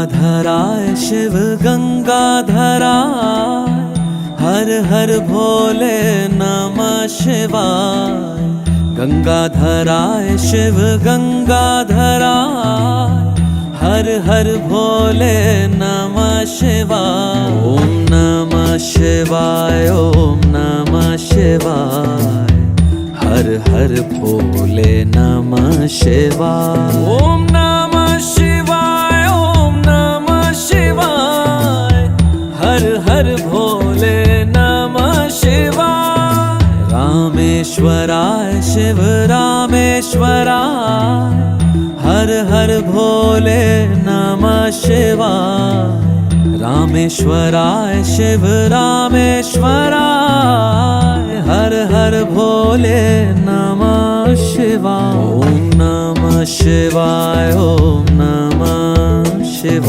गंगाधराय शिव गंगाधराय, हर हर भोले नमः शिवाय। गंगाधराय शिव गंगाधराय, हर हर भोले नमः शिवाय। ओम नमः शिवाय, ओम नमः शिवाय, हर हर भोले नमः शिवाय। ओम नमः शिवाय, ओम नमः शिवाय, हर हर भोले नमः शिवाय। रामेश्वराय शिव रामेश्वराय, हर हर भोले नमः शिवाय। रामेश्वराय शिव रामेश्वराय, हर हर भोले नमः शिवाय। ओम नमः शिवाय, ओम नमः शिवाय।